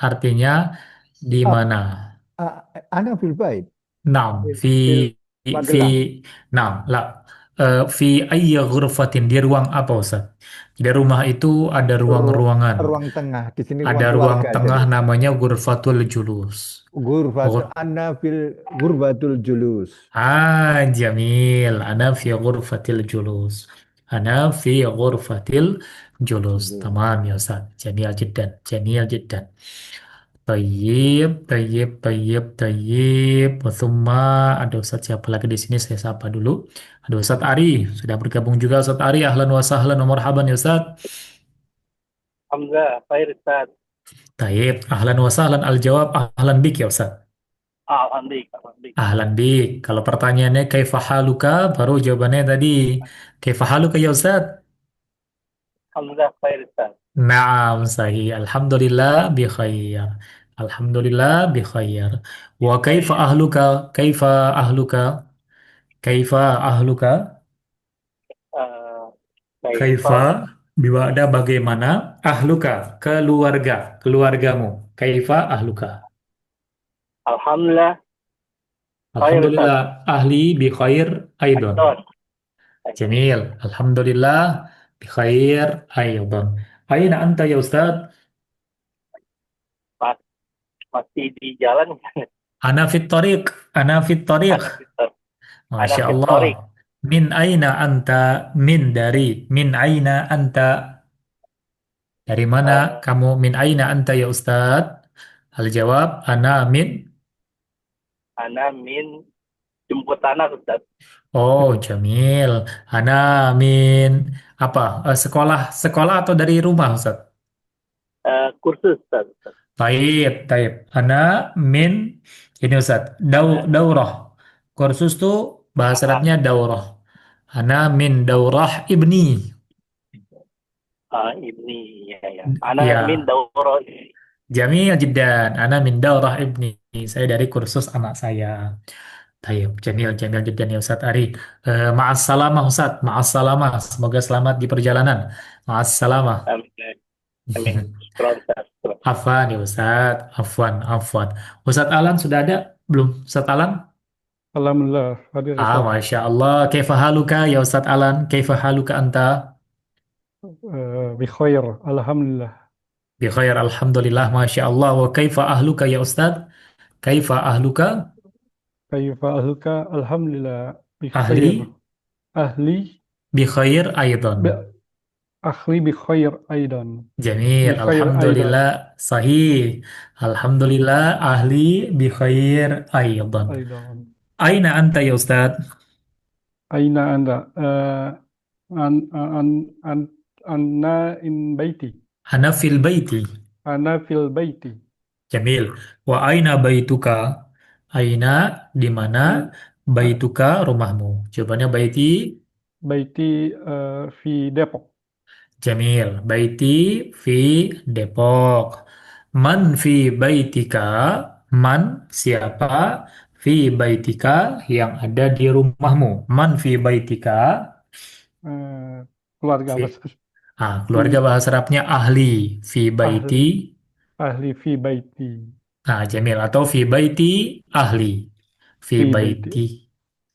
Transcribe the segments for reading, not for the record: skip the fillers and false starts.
artinya di Ah, mana. Ana fil bait. Naam, Fil, fi fil fi Magelang. naam, la fi ayyi ghurfatin di ruang apa Ustaz? Di rumah itu ada Ru- ruang-ruangan. Ruang tengah. Di sini Ada ruang ruang keluarga tengah jadi. namanya ghurfatul julus. Ana fil gurbatul julus. Jamil. Ana fi ghurfatil julus. Ana fi ghurfatil julus. Julus. Tamam ya Ustaz. Jamil jiddan. Jamil jiddan. Tayyib, tayyib, tayyib, tayyib. Thumma ada Ustaz siapa lagi di sini saya sapa dulu. Ada Ustaz Ari, sudah bergabung juga Ustaz Ari. Ahlan wa sahlan wa marhaban ya Ustaz. Hamzah, Khair Ustaz. Tayyib, ahlan wa sahlan al-jawab ahlan bik ya Ustaz. Alhamdulillah, Alhamdulillah. Ahlan bik. Kalau pertanyaannya kaifa haluka, baru jawabannya tadi. Kaifa haluka ya Ustaz? Hamzah, Khair Ustaz. Naam, sahih. Alhamdulillah bi khair. Alhamdulillah bi khair. Wa kaifa Khair. ahluka? Kaifa ahluka? Kaifa ahluka? Uh, Kaifa, Kaifa biwada bagaimana? Ahluka, keluarga, keluargamu. Kaifa ahluka? Alhamdulillah, Khair Ustaz. Alhamdulillah ahli bi khair aidon. Aidon. Jamil. Alhamdulillah bi khair aidon. Aina anta ya Ustaz? Mas, masih di jalan. Ana fit tariq. Ana fit tariq. Anak Fitor. Anak Masya Allah. Fitorik. Min aina anta? Min dari. Min aina anta? Dari mana Uh, kamu? Min aina anta ya Ustaz? Al-jawab, ana min. Ana min jemput anak Ustaz. Oh, Jamil. Ana min apa? Sekolah, sekolah atau dari rumah, Ustaz? Kursus Ustaz. Taib, taib. Ana min ini Ustaz. Ana, Daurah. Kursus tuh bahasa ah, Arabnya daurah. Ana min daurah ibni. Ibni, ya, ya. Ana min Ya, Dauro. Jamil jiddan. Ana min daurah ibni. Saya dari kursus anak saya. Taib, Jamil, Jamil jiddan ya Ustaz Ari. Ma'assalamah Ustaz. Ma'assalamah. Semoga selamat di perjalanan. Ma'assalamah. Amin. Amin. Syukran, Ustaz. Afwan ya Ustaz, afwan, afwan. Ustaz Alan sudah ada? Belum? Ustaz Alan? Alhamdulillah, hadir Ustaz. Masya Allah. Kaifa haluka ya Ustaz Alan? Kaifa haluka anta? Bi khair. Alhamdulillah. Bi khair, alhamdulillah, Masya Allah. Wa kaifa ahluka ya Ustaz? Kaifa ahluka? Kaifa ahluka? Alhamdulillah. Bi khair. Ahli? Ahli. Bi khair aydan. Bi, Akhli bi khair aidan. Bi Jamil, khair aidan. alhamdulillah, sahih. Alhamdulillah, ahli bi khair aydan. Aidan. Aina anta ya Ustaz? Aina anda? An, anna in baiti. Ana fil baiti. Ana fil baiti. Jamil. Wa aina baituka? Aina di mana Ai, a- baituka rumahmu? Jawabannya baiti. baiti fi Depok. Jamil. Baiti fi Depok. Man fi baitika? Man siapa? Fi baitika yang ada di rumahmu. Man fi baitika? Eh, Keluarga Fi, besar. keluarga Fi bahasa Arabnya ahli. Fi baiti. ahli. Ahli fi baiti. Jamil. Atau fi baiti ahli. Fi Fi baiti. baiti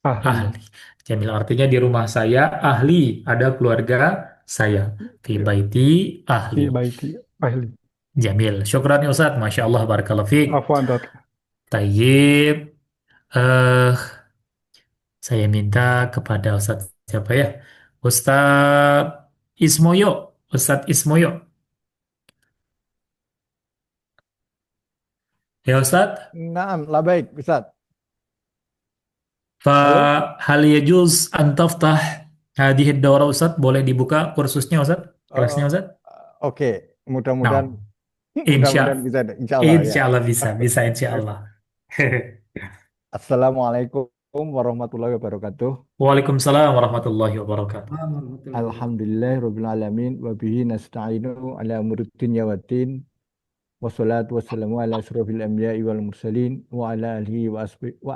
Ahli. ahli. Jamil artinya di rumah saya ahli, ada keluarga saya. Fi baiti ahli. Fi baiti. Ahli. Jamil. Syukran ya Ustaz. Masya Allah. Barakallahu fiik. Afwan Dot. Tayyib. eh saya minta kepada Ustaz siapa ya? Ustaz Ismoyo. Ustaz Ismoyo. Ya Ustaz. Naam, la baik, Ustaz. Halo? Hal yajuz an taftah hadhihi ad-dawra Ustaz? Boleh dibuka kursusnya Ustaz? Eh, Kelasnya Ustaz? oke, mudah-mudahan Nah, mudah-mudahan bisa, insya Allah ya. insya Allah bisa, bisa insya Allah. Assalamualaikum warahmatullahi wabarakatuh. Waalaikumsalam warahmatullahi wabarakatuh. Alhamdulillah alamin wa bihi nasta'inu ala umuruddin ya waddin. Wassalatu wassalamu ala asrofil anbiya'i wal mursalin wa ala alihi wa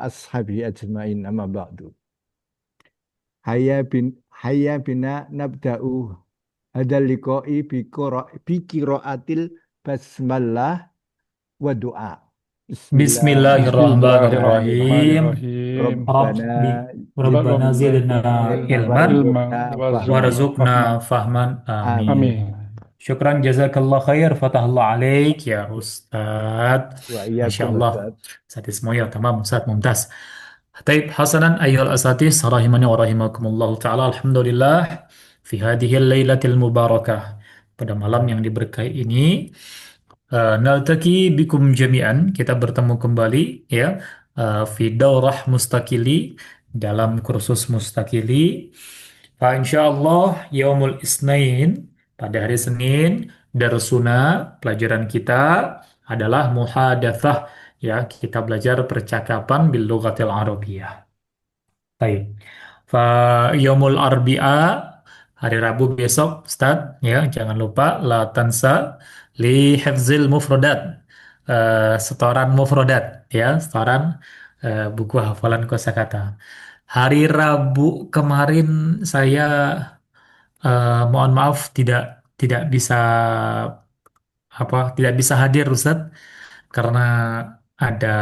ashabihi ajma'in amma ba'du. Hayya bina nabda'u hadal liqa'i bi qiraatil basmalah wa du'a. Bismillahirrahmanirrahim. Bismillahirrahmanirrahim. Bismillahirrahmanirrahim. Rabbana Rabbana zidna zidna Zidna ilman ilma warzuqna fahma. warzuqna warzuqna fahman. fahman. Amin. Amin. Amin. Syukran jazakallah khair fatahallah alaik ya Ustadz. Wa Masya iyyakum Allah. Ustaz. Satis semuanya tamam Ustadz mumtaz. Taib hasanan ayyuhal asatis rahimani wa rahimakumullah ta'ala alhamdulillah fi hadhil lailatil mubarakah. Pada malam yang diberkahi ini naltaki bikum jami'an, kita bertemu kembali ya fi daurah mustakili, dalam kursus mustakili. Fa insyaallah yaumul isnain, pada hari Senin, darsuna, pelajaran kita adalah muhadatsah ya, kita belajar percakapan bil lughatil arabiyyah. Baik. Fa yaumul arbi'a, hari Rabu besok, Ustaz, ya, jangan lupa la tansa li hifzil mufradat. Setoran mufradat ya, setoran buku hafalan kosakata. Hari Rabu kemarin saya mohon maaf tidak bisa tidak bisa hadir Ustaz karena ada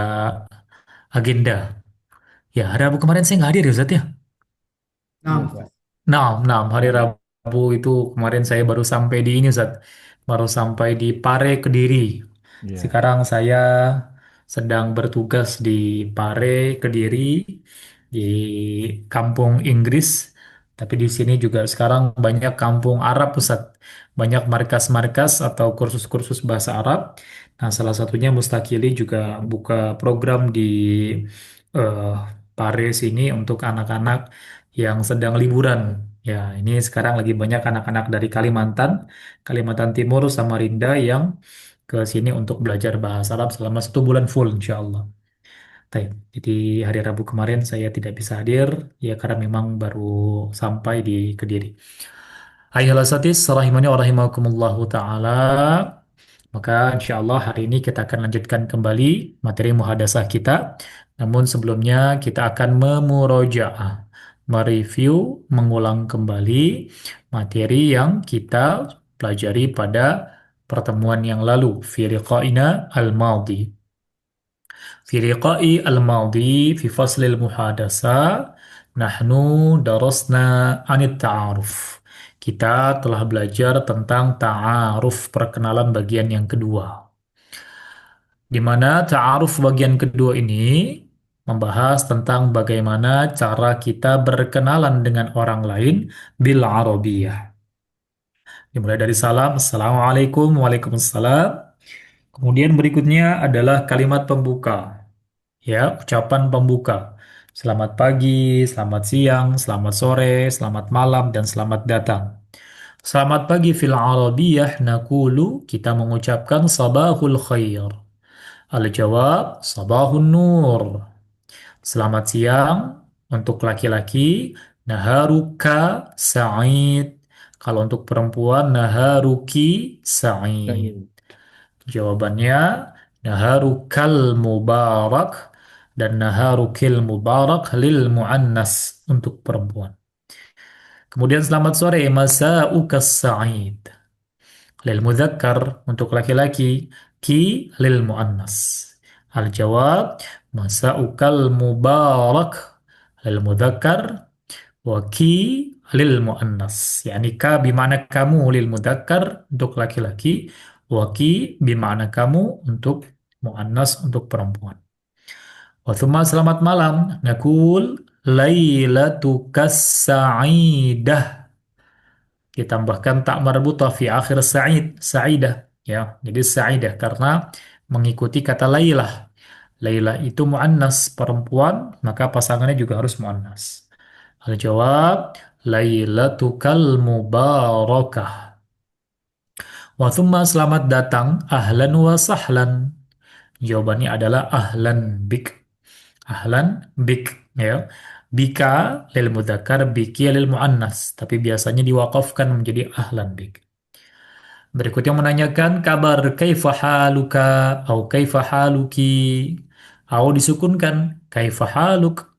agenda. Ya, hari Rabu kemarin saya nggak hadir ya Ustaz ya. Iya, Ustaz. Nah, hari Rabu itu kemarin saya baru sampai di ini, Ustaz. Baru sampai di Pare, Kediri. Iya. Sekarang saya sedang bertugas di Pare, Kediri, di kampung Inggris. Tapi di sini juga sekarang banyak kampung Arab, Ustaz. Banyak markas-markas atau kursus-kursus bahasa Arab. Nah, salah satunya Mustakili juga buka program di eh, Pare sini untuk anak-anak yang sedang liburan. Ya, ini sekarang lagi banyak anak-anak dari Kalimantan, Kalimantan Timur, Samarinda yang ke sini untuk belajar bahasa Arab selama 1 bulan full, insya Allah. Baik, jadi hari Rabu kemarin saya tidak bisa hadir, ya karena memang baru sampai di Kediri. Ayolah satis, rahimani wa rahimakumullahu ta'ala. Maka insya Allah hari ini kita akan lanjutkan kembali materi muhadasah kita. Namun sebelumnya kita akan memurojaah, mereview, mengulang kembali materi yang kita pelajari pada pertemuan yang lalu. Fi liqa'ina al-madhi. Fi liqa'i al-madhi fi faslil muhadasah nahnu darasna anit ta'aruf. Kita telah belajar tentang ta'aruf, perkenalan bagian yang kedua. Di mana ta'aruf bagian kedua ini membahas tentang bagaimana cara kita berkenalan dengan orang lain bil Arabiyah. Dimulai dari salam, Assalamualaikum, Waalaikumsalam. Kemudian berikutnya adalah kalimat pembuka. Ya, ucapan pembuka. Selamat pagi, selamat siang, selamat sore, selamat malam, dan selamat datang. Selamat pagi fil Arabiyah nakulu, kita mengucapkan sabahul khair. Al-jawab sabahun nur. Selamat siang untuk laki-laki, naharuka sa'id. Kalau untuk perempuan, naharuki sa'id. Baik. Jawabannya naharukal mubarak dan naharukil mubarak lil muannas untuk perempuan. Kemudian selamat sore masaukas sa'id lil mudzakkar untuk laki-laki, ki lil muannas. Al jawab masa'ukal mubarak lil mudzakkar wa ki lil muannas. Yani ka bimana kamu lil mudzakkar untuk laki-laki, wa ki bimana kamu untuk muannas untuk perempuan. Wa thumma selamat malam nakul lailatukas sa'idah, ditambahkan tak marbutah fi akhir sa'id, sa'idah ya. Jadi sa'idah karena mengikuti kata lailah. Lailah itu muannas perempuan, maka pasangannya juga harus muannas. Al-jawab lailatukal mubarakah. Wa thumma selamat datang, ahlan wa sahlan. Jawabannya adalah ahlan bik. Ahlan bik ya. Bika lil mudzakkar, biki lil muannas, tapi biasanya diwakafkan menjadi ahlan bik. Berikutnya menanyakan kabar kaifa haluka atau kaifa haluki, atau disukunkan kaifa haluk.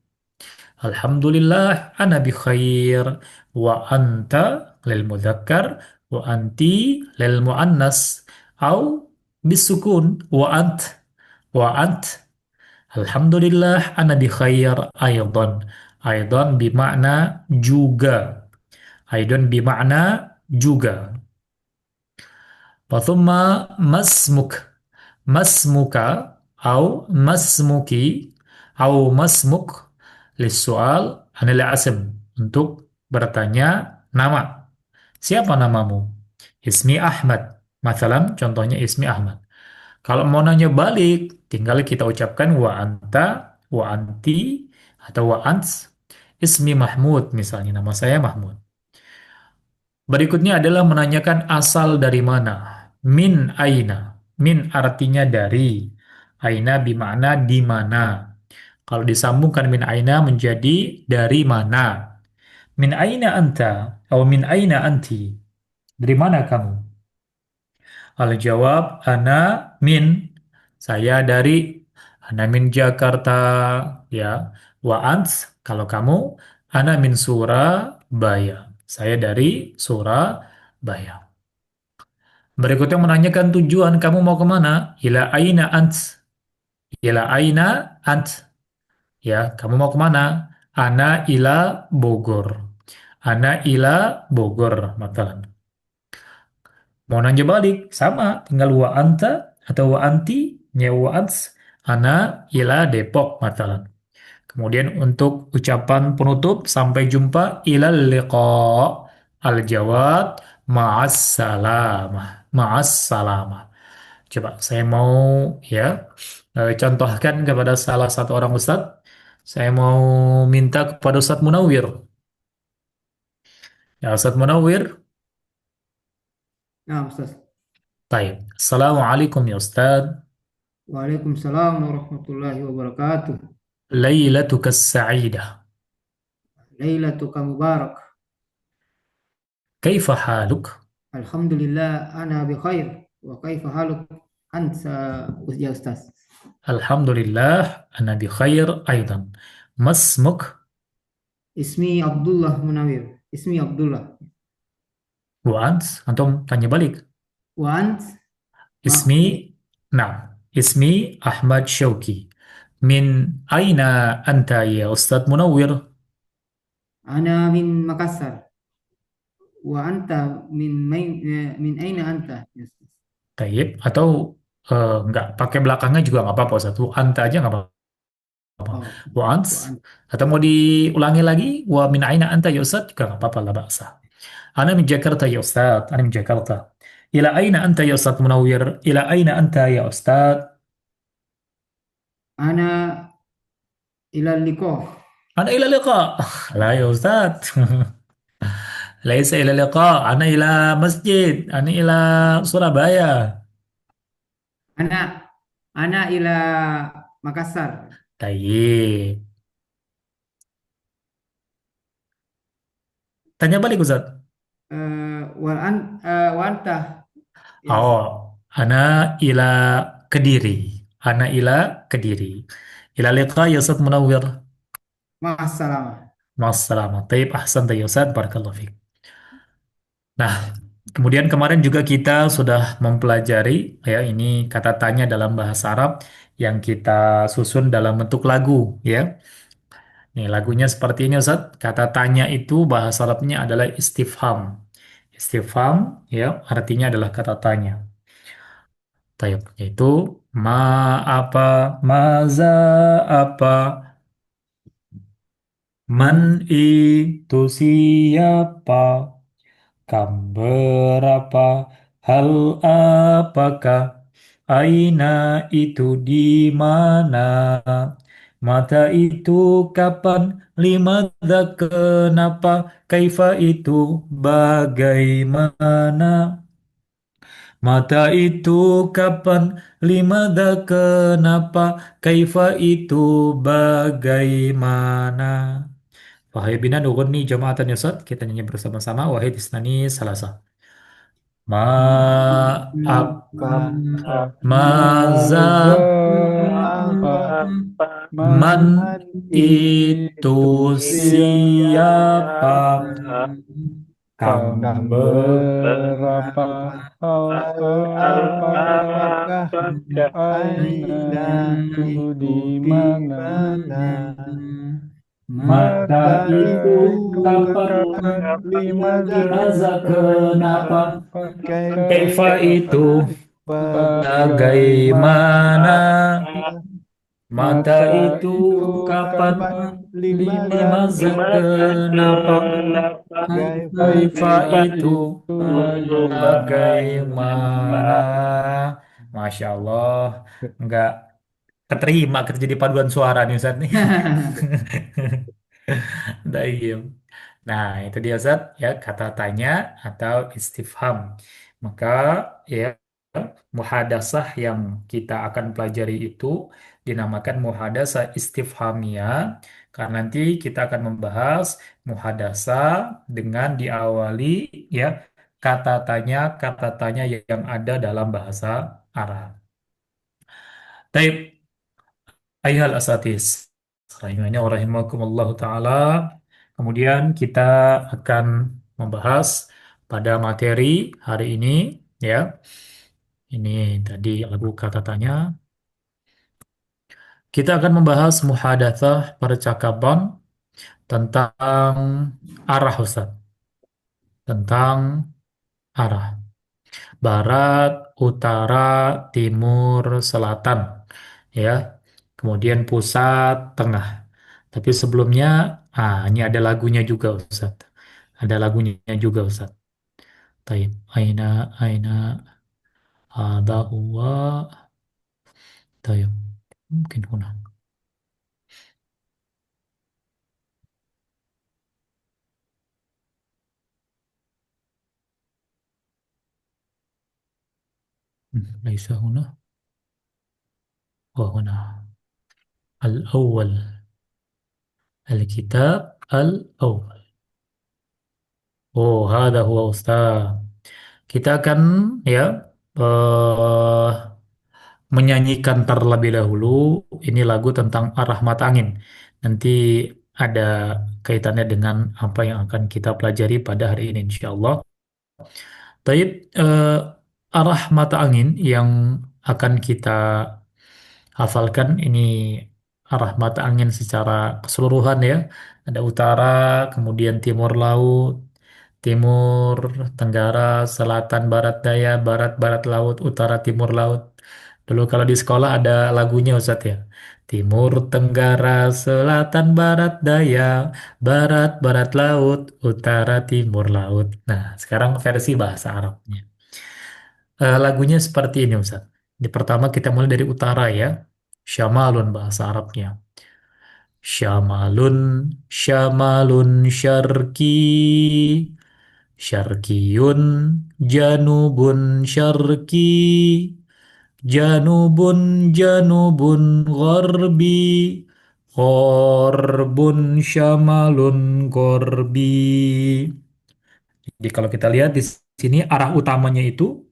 Alhamdulillah ana bi khair, wa anta lil mudzakkar wa anti lil muannas, atau bisukun. Wa ant. Alhamdulillah ana bi khair aydan. Aydan bimakna juga. Aydan bimakna juga. Wa thumma masmuk. Masmuka au masmuki au masmuk lissoal anil asm untuk bertanya nama. Siapa namamu? Ismi Ahmad. Masalan, contohnya Ismi Ahmad. Kalau mau nanya balik, tinggal kita ucapkan wa anta, wa anti, atau wa ants. Ismi Mahmud, misalnya nama saya Mahmud. Berikutnya adalah menanyakan asal dari mana. Min aina. Min artinya dari. Aina bimakna di mana. Kalau disambungkan min aina menjadi dari mana. Min aina anta atau min aina anti. Dari mana kamu? Al-jawab ana min. Saya dari ana min Jakarta ya. Wa ants kalau kamu ana min Surabaya. Saya dari Surabaya. Berikutnya menanyakan tujuan kamu mau kemana? Ila aina ant. Ila aina ant. Ya, kamu mau kemana? Ana ila Bogor. Ana ila Bogor, matalan. Mau nanya balik, sama. Tinggal wa anta atau wa anti, ya wa ants. Ana ila Depok, matalan. Kemudian untuk ucapan penutup, sampai jumpa ilal liqa. Al-jawab, ma'as salamah. Ma'as salamah. Coba saya mau ya contohkan kepada salah satu orang ustadz. Saya mau minta kepada Ustadz Munawir. Ya Ustadz Munawir, Nah, Ustaz. baik. Assalamualaikum ya Ustadz. Waalaikumsalam warahmatullahi wabarakatuh. Lailatuka sa'idah. Lailatuka mubarak. Kaifa haluk? Alhamdulillah ana bi khair. Wa kaifa haluk anta ya Ustaz? Alhamdulillah, ana bi khair aidan. Masmuk Ismi Abdullah Munawir. Ismi Abdullah. wa ant? Antum tanya balik. Wa ant? Ismi, nah, ismi Ahmad Syauqi. Min aina anta ya Ustadz Munawir? Ana min Makassar. Wa anta min aina anta ya Ustaz? Taib, atau nggak pakai belakangnya juga nggak apa-apa satu anta aja nggak apa-apa. Oh, Wa wa ants, ant. atau mau diulangi lagi wa min aina anta ya Ustaz juga nggak apa-apa lah baksa. Ana min Jakarta ya Ustaz, ana min Jakarta. Ila aina anta ya Ustaz Munawir? Ila aina anta ya Ustaz? Ana ila liqa. Ana ila liqa. La ya Ustaz. Laisa ila liqa, ana ila masjid, ana ila Surabaya. Ana ana ila Makassar. Taib. Tanya balik Ustaz. Wa anta ya Ustaz. Oh, ana ila Kediri. Ana ila Kediri. Ila liqa ya Ustaz Munawwir. Ma'assalamah. Ma'assalamah. Taib, ahsan ya Ustaz. Barakallahu fiik. Nah, kemudian kemarin juga kita sudah mempelajari ya ini kata tanya dalam bahasa Arab yang kita susun dalam bentuk lagu ya. Nih, lagunya seperti ini Ustaz. Kata tanya itu bahasa Arabnya adalah istifham. Istifham ya, artinya adalah kata tanya. Taib, yaitu ma apa, maza apa, man itu siapa, kam berapa, hal apakah, aina itu di mana, mata itu kapan, limadza kenapa, kaifa itu bagaimana. Mata itu kapan, limada kenapa, kaifa itu bagaimana. Wahai bina nughni jama'atan yasad, kita nyanyi bersama-sama. Wahai isnani salasa. Ma ap Apakah maza maza apa Apa man man itu itu siapa, siapa Nah, berapa apakah apakah aina Aina itu di itu mana? mana? Maka Maka Maka itu itu itu kapan, kapan kapan limaza limaza kenapa, kenapa kaifa itu bagaimana, bagaimana mata mata itu itu kapan, kapan limaza limaza kenapa, kenapa kaifa kaifa itu itu bagaimana. bagaimana. Masya Allah, nggak keterima kerja di paduan suara nih Ustaz nih. Baik. Nah, itu dia Ustaz ya, kata tanya atau istifham. Maka ya, muhadasah yang kita akan pelajari itu dinamakan muhadasah istifhamiyah, karena nanti kita akan membahas muhadasah dengan diawali ya kata tanya yang ada dalam bahasa Arab. Taib, ayhal asatis rahimahnya wa rahimakumullah ta'ala. Kemudian kita akan membahas pada materi hari ini ya. Ini tadi lagu kata tanya. Kita akan membahas muhadatsah percakapan tentang arah Ustaz. Tentang arah. Barat, utara, timur, selatan. Ya. Kemudian pusat, tengah. Tapi sebelumnya, ini ada lagunya juga Ustaz. Ada lagunya juga Ustaz. Taib. Aina, ada huwa. Taib. Mungkin huna. Laisa huna. Wahuna. Al-awwal. Al-kitab al-awwal. Oh, hada huwa Ustaz. Kita akan ya eh, menyanyikan terlebih dahulu ini lagu tentang arah mata angin. Nanti ada kaitannya dengan apa yang akan kita pelajari pada hari ini insyaallah. Taib, arah mata angin yang akan kita hafalkan ini arah mata angin secara keseluruhan ya. Ada utara, kemudian timur laut, timur, tenggara, selatan, barat daya, barat, barat laut, utara, timur laut. Dulu kalau di sekolah ada lagunya Ustaz ya. Timur, tenggara, selatan, barat daya, barat, barat laut, utara, timur laut. Nah, sekarang versi bahasa Arabnya. Lagunya seperti ini Ustaz. Di pertama kita mulai dari utara ya. Syamalun bahasa Arabnya. Syamalun, syamalun syarki, syarkiyun, janubun syarki, janubun, janubun gharbi, gharbun, syamalun gharbi. Jadi kalau kita lihat di sini arah utamanya itu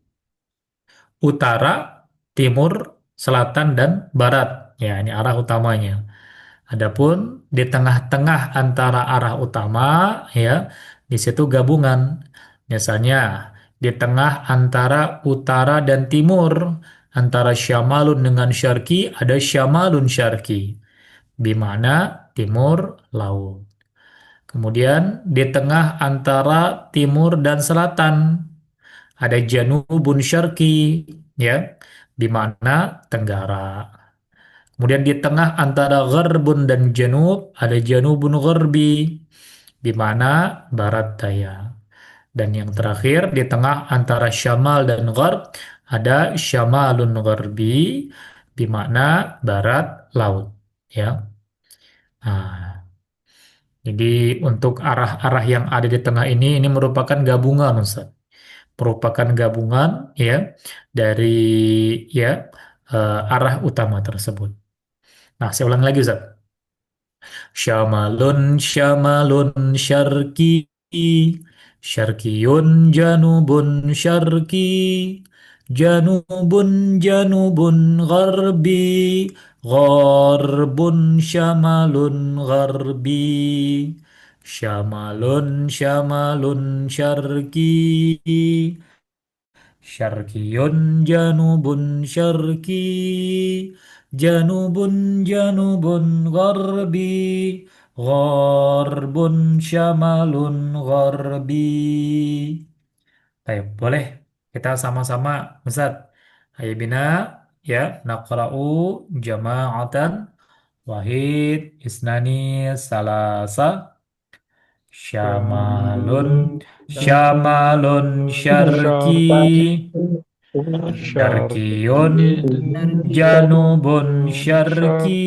utara, timur, selatan, dan barat. Ya, ini arah utamanya. Adapun di tengah-tengah antara arah utama, ya, di situ gabungan. Misalnya, di tengah antara utara dan timur, antara syamalun dengan syarki, ada syamalun syarki, di mana timur laut. Kemudian di tengah antara timur dan selatan, ada janubun syarki, ya, di mana tenggara. Kemudian di tengah antara gharbun dan janub ada janubun gharbi, di mana barat daya. Dan yang terakhir di tengah antara syamal dan gharb ada syamalun gharbi, di mana barat laut. Ya. Nah, jadi untuk arah-arah yang ada di tengah ini merupakan gabungan Ustaz. Merupakan gabungan ya dari ya arah utama tersebut. Nah, saya ulang lagi Ustaz. Syamalun syamalun syarki, syarkiyun janubun syarki, janubun janubun gharbi, gharbun syamalun gharbi, Syamalun, syamalun, syarki. Syarkiyun, janubun, syarki. Janubun, janubun, gharbi. Gharbun, syamalun, gharbi. Baik, boleh kita sama-sama, Ustaz. Ayo bina, ya, naqra'u jama'atan, wahid, isnani, salasa, syamalun, Syamalun, syamalun, syarki, syarkiyun, syarqiyun, janubun, janubun, syarki,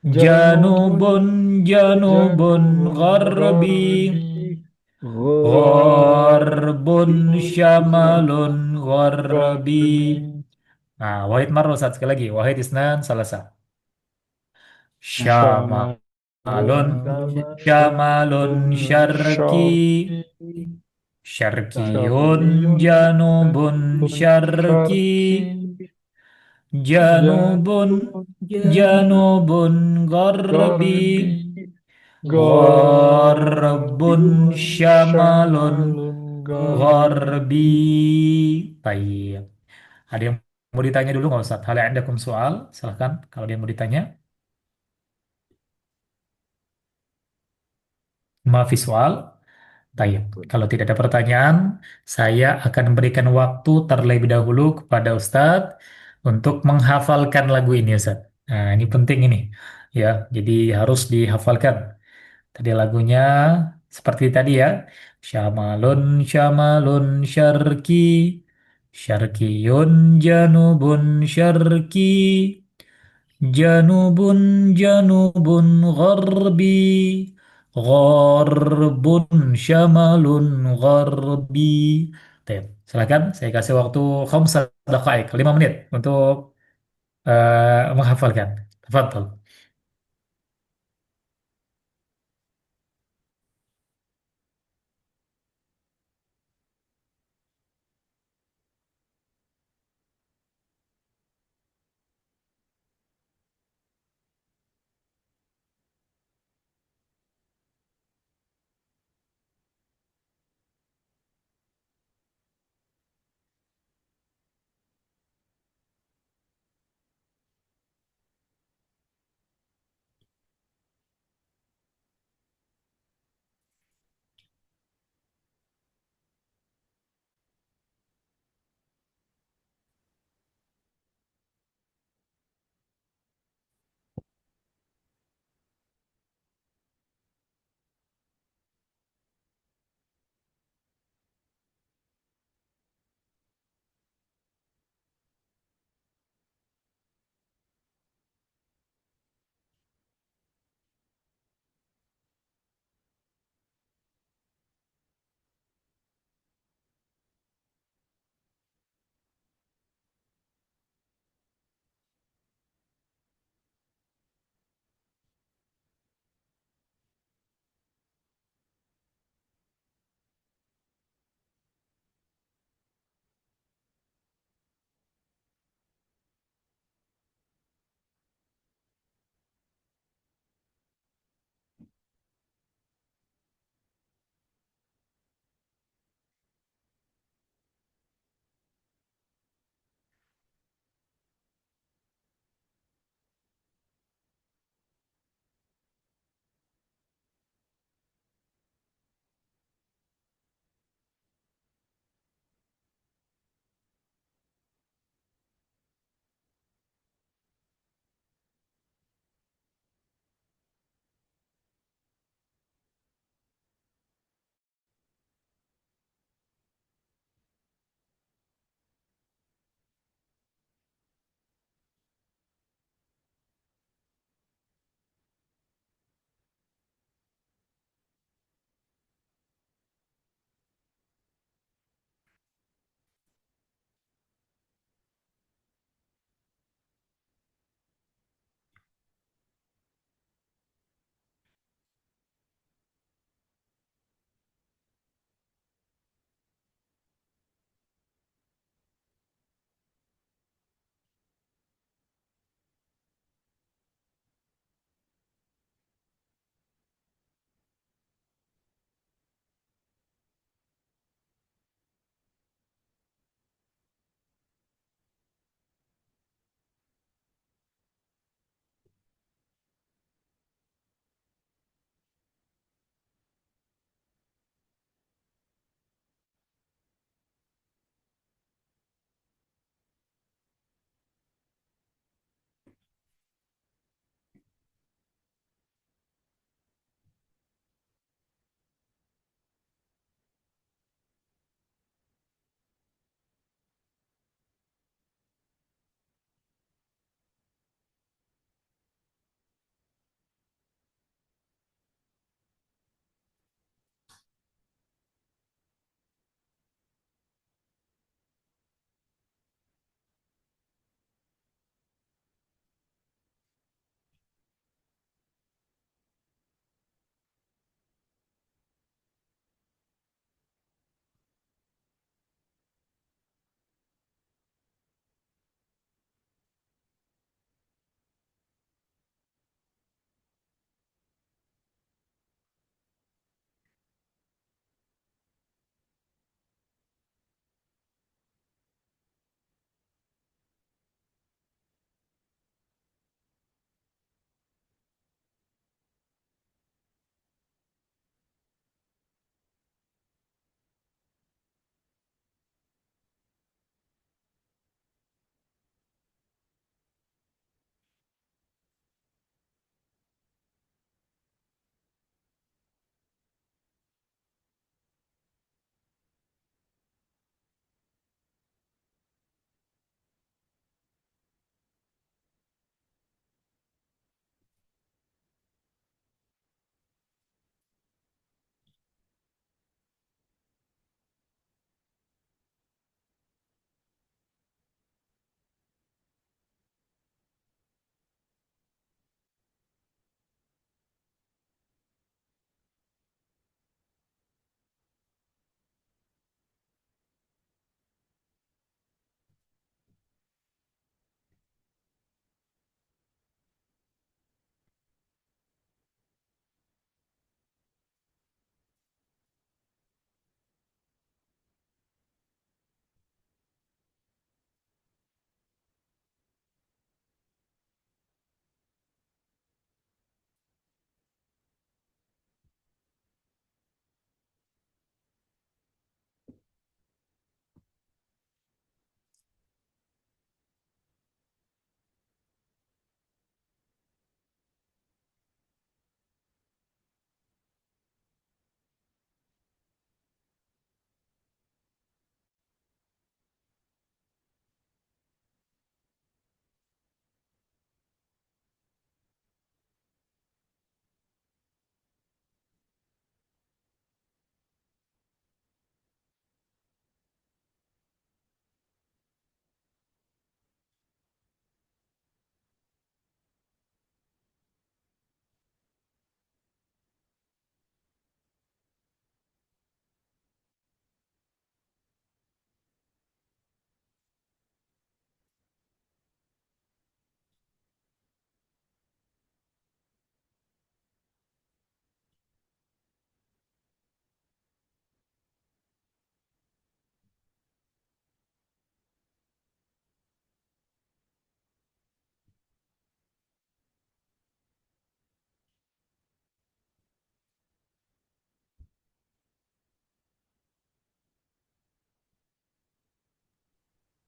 syarqi, janubun, janubun, janubun, janubun, gharbi. gharbi, Gharbun gharbi, syamalun gharbi. gharbi, Nah, wahid marra Ustaz. Sekali lagi. Wahid isnan salasa. Syamalun, Syamalun syamalun syamalun, syarki. syarqi, Syarkiyun syarqiyun, janubun janubun, syarki. syarqi, Janubun janubun, janubun gharbi. gharbi, Gharbun Gharbun syamalun syamalun garbi. gharbi. Baik. Ada yang mau ditanya dulu nggak Ustaz? Hal yang ada soal, silahkan kalau dia mau ditanya. Maaf soal. Baik. Kalau tidak ada pertanyaan, saya akan memberikan waktu terlebih dahulu kepada Ustadz untuk menghafalkan lagu ini Ustadz. Nah, ini penting ini. Ya, jadi harus dihafalkan. Tadi lagunya seperti tadi ya. Syamalun, syamalun, syarki. Syarkiyun, janubun, syarki. Janubun, janubun, gharbi. Gharbun, syamalun, gharbi. Baik, silakan saya kasih waktu khamsa daqaik, 5 menit untuk menghafalkan. Tafadhal.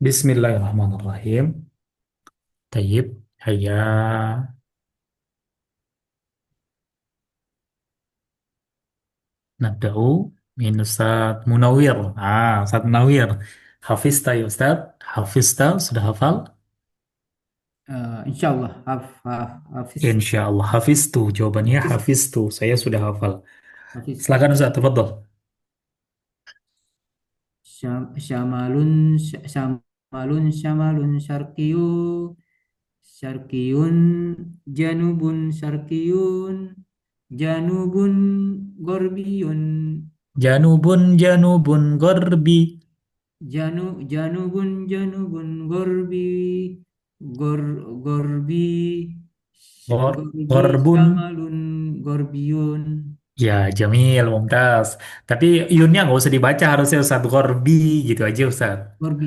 Bismillahirrahmanirrahim. Tayyib. Hayya. Nabda'u min Ustaz Munawir. Ustaz Munawir. Hafizta ya Ustaz. Hafizta, sudah hafal? Insyaallah hafiz Insya Allah. Hafiztu. Jawabannya hafiz hafiztu. Saya sudah hafal. hafiz Silakan Ustaz, tafadhol. Syamalun syamalun syamalun syarkiyun janubun syarkiyun janubun gorbiyun Janubun, janubun, gorbi. janubun gorbi gor gorbi gorbi Gorbun. syamalun gorbiyun Ya, Jamil, Mumtaz. Tapi yunnya nggak usah dibaca, harusnya Ustaz Gorbi gitu aja Ustaz. gorbi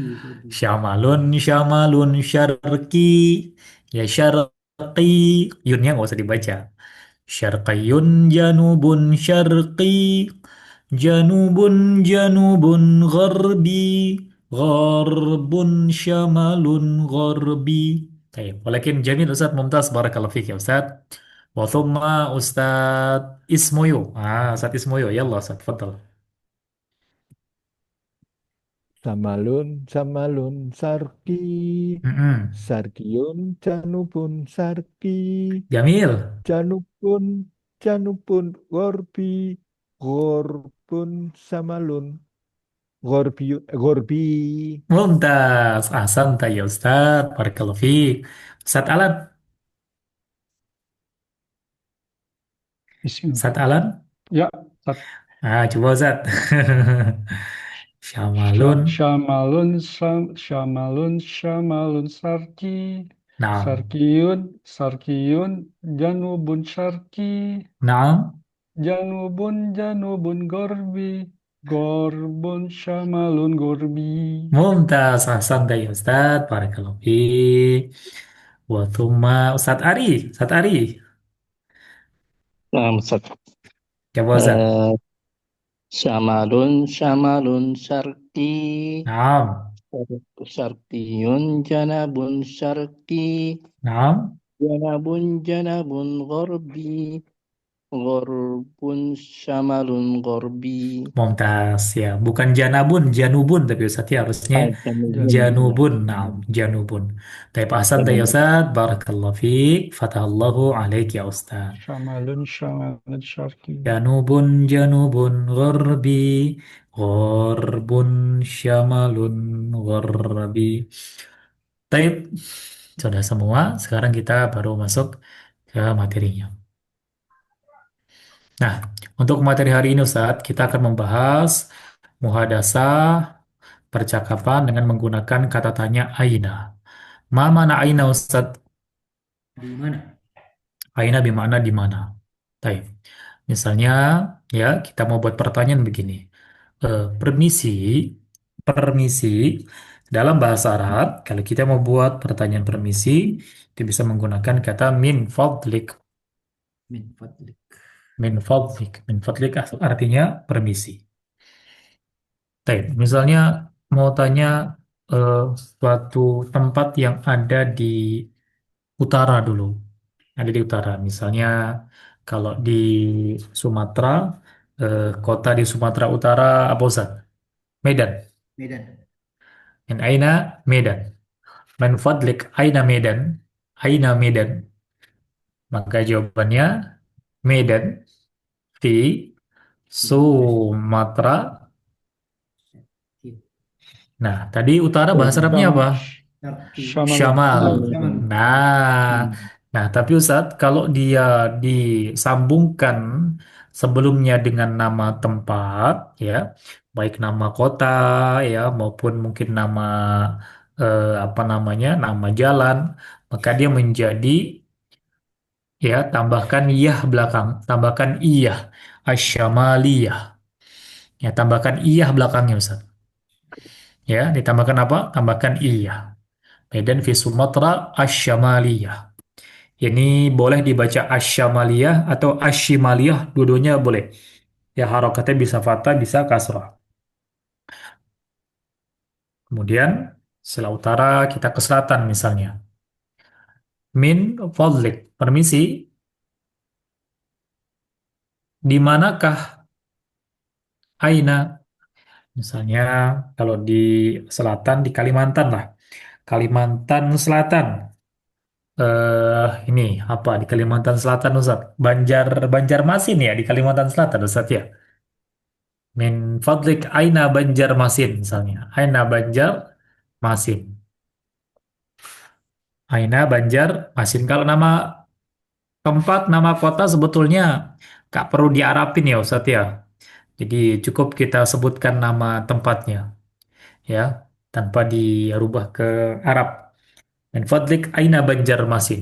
Syamalun, syamalun, syarqi. Ya, syarqi. Yunnya nggak usah dibaca. Syarqiyun, janubun, syarqi. Janubun, janubun, gharbi. Gharbun, syamalun, gharbi. Baik, walakin Jamil Ustaz Mumtaz. Barakallahu fiik ya Ustaz. Wa thumma Ustaz Ismoyo. Ustaz Ismoyo. Yallah Ustaz, tafadhal. Samalun, samalun, sarki. Mm-mm. Sarkiun, janubun, sarki. Jamil. Janubun, janubun, gorbi. Gorbun, samalun. Gorbi. Mumtaz. Ahsanta ya Ustaz. Barakallahu fiik. Ustaz Alan. Bismillah. Ustaz Alan. Ya, Ustaz. Coba Ustaz. Syamalun. Syamalun sarki. Naam. Sarkiyun, janubun syarki. Naam. Janubun gorbi. Gorbun syamalun gorbi. Mumtaz. Ahsanta ya Ustaz. Barakallahu fiik. Wa thumma Ustaz Ari. Ustaz Ari. Nah, Ustaz. Coba Ustaz. Eh, Syamalun syarqi. Naam. Syarqiyun janabun syarqi. Naam. Janabun gharbi. Gharbun syamalun gharbi. Mumtaz ya, bukan janabun, janubun tapi Ustaz ya harusnya Janubun. janubun. Nah, janubun. Tapi Hasan ya Janabun. Ustaz, barakallahu fiik, fatahallahu alaik ya Ustaz. Syamalun syarki. Janubun, janubun, gharbi, gharbun, syamalun, gharbi. Taib, sudah semua. Sekarang kita baru masuk ke materinya. Nah, untuk materi hari ini Ustaz, kita akan membahas muhadasah percakapan dengan menggunakan kata tanya aina. Ma mana aina Ustaz? di mana Aina bermakna di mana? Baik. Misalnya, ya, kita mau buat pertanyaan begini. Permisi, permisi. Dalam bahasa Arab, kalau kita mau buat pertanyaan permisi, itu bisa menggunakan kata min fadlik. min fadlik Min fadlik. Min fadlik artinya permisi. Baik. Misalnya mau tanya eh, suatu tempat yang ada di utara dulu. Ada di utara. Misalnya kalau di Sumatera, kota di Sumatera Utara apa Ustaz? Medan. Medan Min aina Medan. Man fadlik aina Medan? Aina Medan. Maka jawabannya Medan di Sumatera. Nah, tadi utara bahasa Arabnya Syam, apa? Syarqi Syamalun. Syamal. Syamal Nah, Hmm. nah tapi Ustadz, kalau dia disambungkan sebelumnya dengan nama tempat, ya, baik nama kota, ya, maupun mungkin nama apa namanya, nama jalan, maka dia menjadi, ya, tambahkan iyah belakang, tambahkan iyah, asyamaliyah, ya, tambahkan iyah belakangnya Ustadz, ya, ditambahkan apa? Tambahkan iyah. Medan fi Sumatera asyamaliyah. Ini boleh dibaca asyamaliyah atau asyimaliyah, dua-duanya boleh. Ya harokatnya bisa fathah, bisa kasrah. Kemudian Sebelah utara kita ke selatan misalnya. Min fadlik, permisi, di manakah aina? Misalnya kalau di selatan di Kalimantan lah. Kalimantan Selatan. Ini apa di Kalimantan Selatan Ustaz? Banjarmasin ya di Kalimantan Selatan Ustaz ya. Min fadlik aina Banjarmasin misalnya. Aina Banjarmasin. Aina Banjarmasin. Kalau nama tempat, nama kota sebetulnya nggak perlu diarapin ya Ustadz ya. Jadi cukup kita sebutkan nama tempatnya ya tanpa dirubah ke Arab. Dan fadlik aina Banjarmasin.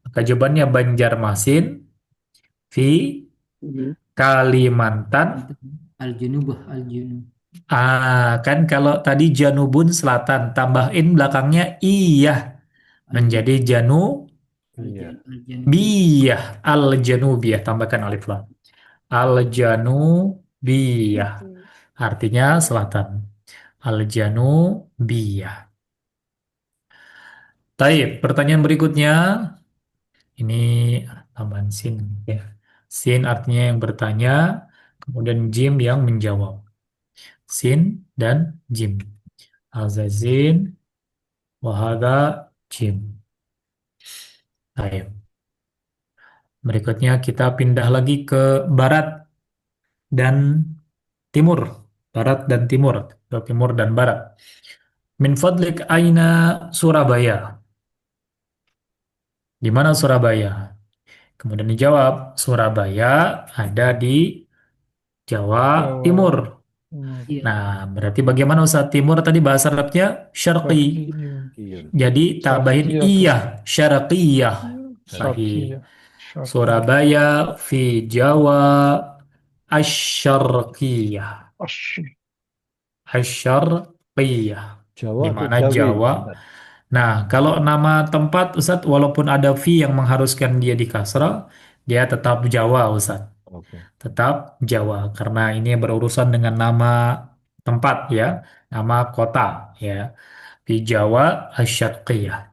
Maka jawabannya Banjarmasin fi Ini. Kalimantan. Al-Junubah, Al-Junub. Kan kalau tadi Janubun selatan tambah-in belakangnya iya menjadi Iya. Janubiyah al-Janubiyah tambahkan alif lam. Al-Janubiyah. Artinya selatan. Al-Janubiyah. Taib, pertanyaan berikutnya. Ini tambahan sin. Ya. Sin artinya yang bertanya, kemudian jim yang menjawab. Sin dan jim. Azazin, wahada, jim. Taib. Berikutnya kita pindah lagi ke barat dan timur. Barat dan timur. Ke timur dan barat. Min fadlik aina Surabaya. Di mana Surabaya? Kemudian dijawab, Surabaya ada di Jawa Jawa Timur. Timur. Iya. Nah, berarti bagaimana Ustaz Timur tadi bahasa Arabnya? Syarqi. Syarqiyah. Iya. Jadi tambahin Syarqiyah. iya, syarqiyah. Sahih. Syarqiyah. Syarqiyah. Surabaya fi Jawa asyarqiyah. Asyik. Asyarqiyah. Jawa Di atau mana Jawi? Jawa? Ustaz? Nah, kalau nama tempat Ustaz walaupun ada fi yang mengharuskan dia di kasrah, dia tetap Jawa Ustaz. Oke. Tetap Jawa karena ini berurusan dengan nama tempat ya, nama kota ya. Di Jawa Asyarqiyah.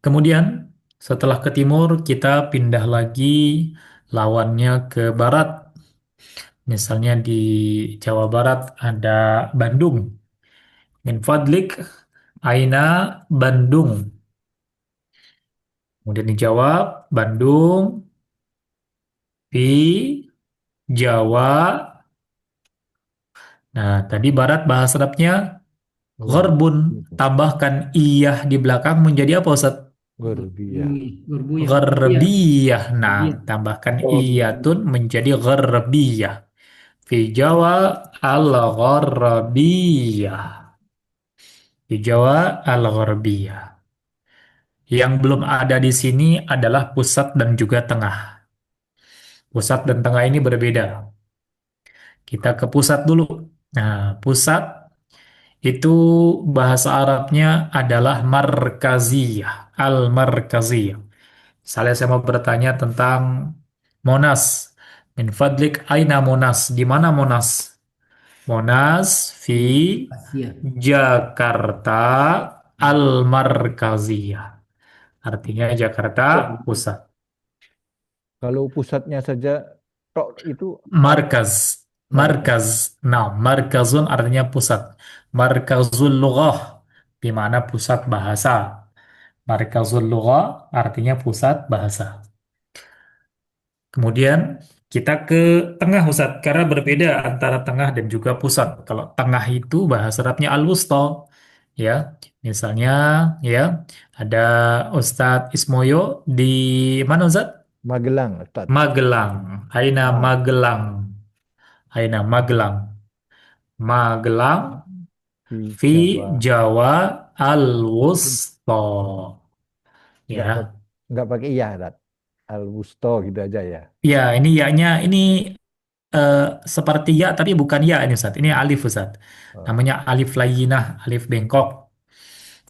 Kemudian setelah ke timur kita pindah lagi lawannya ke barat. Misalnya di Jawa Barat ada Bandung. Min fadlik aina Bandung. Kemudian dijawab Bandung di Jawa. Nah, tadi barat bahasa Arabnya Gharbun. Gitu. Tambahkan iyah di belakang menjadi apa Ustaz? Gorbia. Gurbuyah. Gharbiyah. Nah, Iya. tambahkan Oh, iyatun menjadi gharbiyah. Fi Jawa al-gharbiyah. Fi Jawa al-gharbiyah. Yang belum ada di sini adalah pusat dan juga tengah. Pusat dan tengah ini berbeda. Kita ke pusat dulu. Nah, pusat itu bahasa Arabnya adalah markaziyah, al-markaziyah. Misalnya saya mau bertanya tentang Monas. Min fadlik aina Monas? Di mana Monas? Monas fi Asia. Jakarta al-markaziyah. Artinya Jakarta pusat. Kalau pusatnya saja tok itu Markaz. markas. Markaz. Nah, markazun artinya pusat. Markazul lughah. Di mana pusat bahasa. Markazul lughah artinya pusat bahasa. Kemudian kita ke tengah Ustaz, karena berbeda antara tengah dan juga pusat. Kalau tengah itu bahasa Arabnya al-wusta, ya. Misalnya, ya, ada Ustadz Ismoyo di mana Ustaz? Magelang, Ustaz. Magelang. Aina Ah, Magelang. Aina Magelang. Magelang di fi Jawa. Jawa al-wusta. Nggak Ya. pak- nggak pakai iya, Ustaz. Al-Wusto gitu aja ya. Ya, ini ya-nya ini eh, seperti ya tapi bukan ya ini Ustaz. Ini alif Ustaz. Oh, Namanya alif layyinah, alif bengkok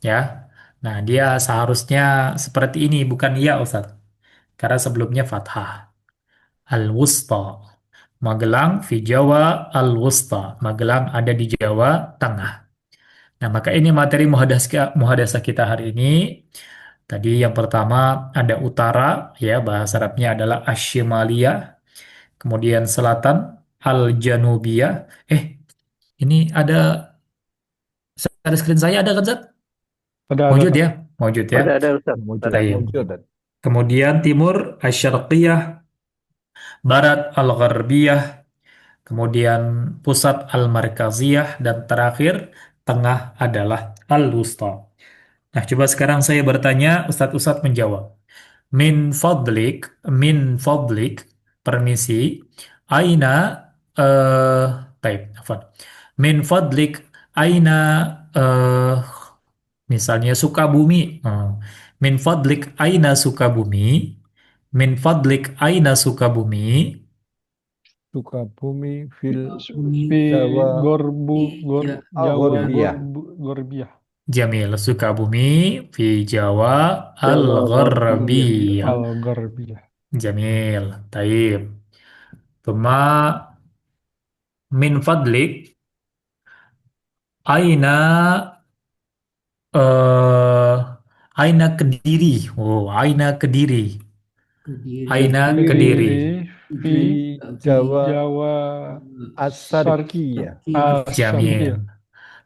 ya. Nah, dia seharusnya seperti ini bukan ya Ustaz. Karena sebelumnya fathah. Al-Wusta. Magelang fi Jawa Al-Wusta. Magelang ada di Jawa Tengah. Nah, maka ini materi muhadasah kita hari ini. Tadi yang pertama ada utara, ya bahasa Arabnya adalah Ashimaliyah. Kemudian selatan Al-Janubiyah. Eh, ini ada screen saya ada kan, Zat? Ada, Wujud Pak. ya? Wujud ya. Ada Ustaz. Mujud, Ada. Tayyib. mujud. Kemudian timur Asy-Syarqiyah, barat Al-Gharbiyah, kemudian pusat Al-Markaziyah, dan terakhir tengah adalah Al-Wusta. Nah, coba sekarang saya bertanya, Ustadz-Ustadz menjawab. Min fadlik, permisi, aina, eh, taib, afwan. Min fadlik, aina, eh, misalnya Sukabumi. Min fadlik, aina Sukabumi. Min fadlik, aina Sukabumi. Sukabumi fil Bumi Fi Jawa Gorbu, Gor, ya, Jawa, Al-Ghorbiyah. Gorbiah. Jamil, Sukabumi fi Jawa Jawa Gharbiyah. Al-Gharbiyah. Al-Gorbiah. Jamil, taib. Tuma min fadlik, aina, eh aina Kediri. Oh, aina Kediri. Kediri, Aina Kediri. Kediri, Fi fi Jawa Jawa As-Sarkiyah. Jamil. Syarqiyah.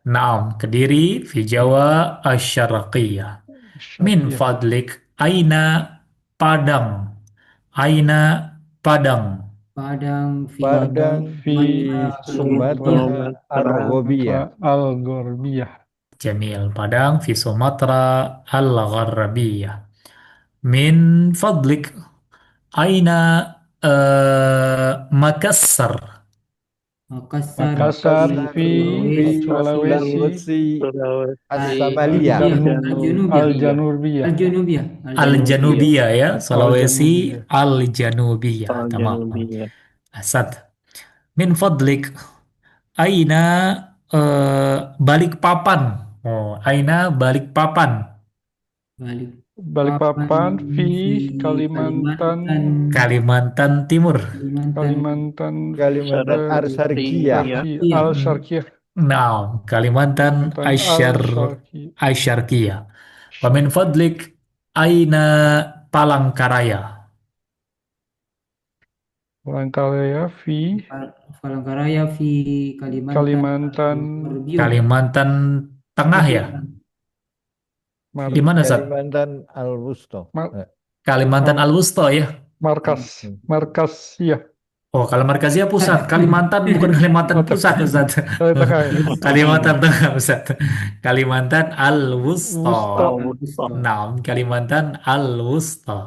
Naam, Kediri fi Jawa Asy-Syarqiyah. Min Syarqiyah. fadlik, aina Padang. Aina Padang. Padang, Padang Fi Sumatera Sumatera Argobiyah. Al-Gorbiyah. Jamil. Padang fi Sumatera Al-Gharabiyah. Min fadlik, aina Makassar. Makassar, Makassar, Makassar Fi fi Sulawesi, Sulawesi Sulawesi As-Samaliyah. Al-Janubiyah, Al-Janubiyah. Al-Janubiyah, Al-Janubiyah ya, Sulawesi Al-Janubiyah. Al-Janubiyah. Tamam. Al-Janubiyah. Asad. Min fadlik, aina Balikpapan. Oh, aina Balikpapan. Balikpapan Balikpapan, Fi di Kalimantan, Kalimantan Timur. Kalimantan Kalimantan Kalimantan Arsarkiyah. Syarqiyah. Al-Syarqiyah. Nah, Kalimantan Kalimantan Al-Syarqiyah. Asyarkiyah. Wa min fadlik, aina Palangkaraya. Palangkaraya, Fi Palangkaraya di Kalimantan Kalimantan Barbio. Kalimantan Tengah ya? Mar Di mana, Sat? Kalimantan Al-Wusta. Mar- Kalimantan Mar- Al-Wusta ya? Markas, ya. Oh, kalau Markazia pusat. Kalimantan bukan Kalimantan Oh, pusat, Ustaz. Kali Tengah ya. Kalimantan Tengah, Ustaz. Kalimantan Al-Wusta. Wusta. Al-Wusta. Nah, Kalimantan Al-Wusta.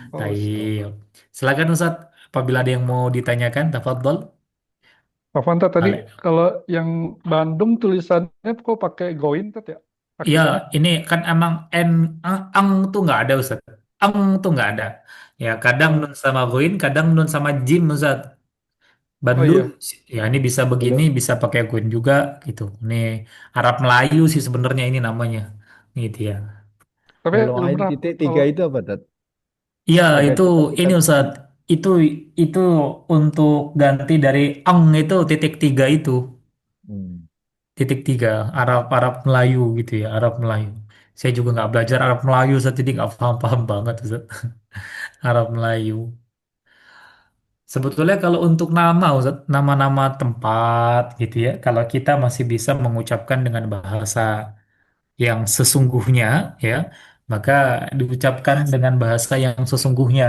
Wusta. Taib. Silakan Ustaz, apabila ada yang mau ditanyakan, tafadhol. Pak Fanta tadi Ale- kalau yang Bandung tulisannya kok pakai goin tet ya? Ya, Akhirnya. ini kan emang ang tuh nggak ada, Ustaz. Ang tuh nggak ada. Ya, kadang nun sama goin, kadang nun sama jim, Ustaz. Oh Bandung, iya. ya ini bisa begini, Kalau bisa pakai goin juga, gitu. Ini Arab Melayu sih sebenarnya ini namanya. Gitu ya. Tapi kalau ain lumrah titik tiga kalau itu apa, Tat? Iya, Ada itu ini cetak-cetak. Ustaz. Itu itu untuk ganti dari ang itu titik tiga itu. Hmm. Titik tiga, Arab Arab Melayu gitu ya, Arab Melayu. Saya juga nggak belajar Arab Melayu, Ustaz, jadi nggak paham-paham banget, Ustaz. Arab Melayu. Sebetulnya kalau untuk nama, Ustaz, nama-nama tempat gitu ya, kalau kita masih bisa mengucapkan dengan bahasa yang sesungguhnya ya, maka diucapkan dengan bahasa yang sesungguhnya.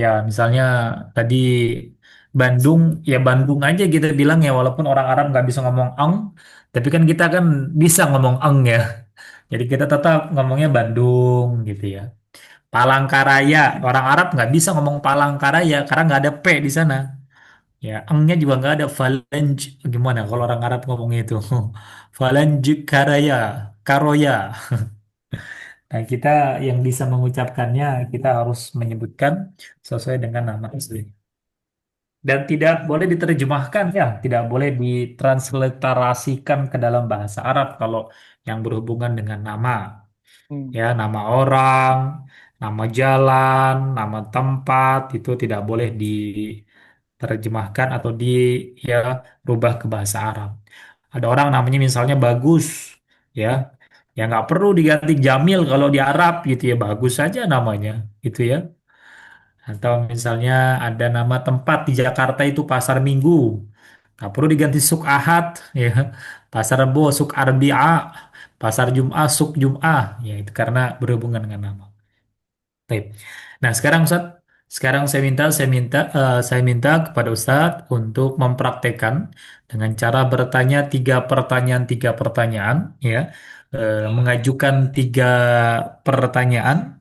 Ya, misalnya tadi Bandung, ya Bandung aja kita bilang ya, walaupun orang Arab nggak bisa ngomong ang, tapi kan kita kan bisa ngomong ang ya. Jadi kita tetap ngomongnya Bandung gitu ya. Palangkaraya, orang Arab nggak bisa ngomong Palangkaraya karena nggak ada P di sana. Ya, angnya juga nggak ada. Falanj, gimana kalau orang Arab ngomongnya itu? Falanj karaya, karoya. Nah, kita yang bisa mengucapkannya, kita harus menyebutkan sesuai dengan nama asli. Dan tidak boleh diterjemahkan ya, tidak boleh ditransliterasikan ke dalam bahasa Arab kalau yang berhubungan dengan nama. hmm, Ya, nama orang, nama jalan, nama tempat itu tidak boleh diterjemahkan atau ya rubah ke bahasa Arab. Ada orang namanya misalnya Bagus. ya. Ya nggak perlu diganti Jamil kalau di Arab gitu ya, bagus saja namanya gitu ya. Atau misalnya ada nama tempat di Jakarta itu Pasar Minggu, nggak perlu diganti Suk Ahad ya. Pasar Rebo Suk Arbi'a, Pasar Jum'ah Suk Jum'ah, ya itu karena berhubungan dengan nama. Baik. Nah, sekarang Ustaz, sekarang saya minta kepada Ustadz untuk mempraktekkan dengan cara bertanya tiga pertanyaan, ya. Mengajukan tiga pertanyaan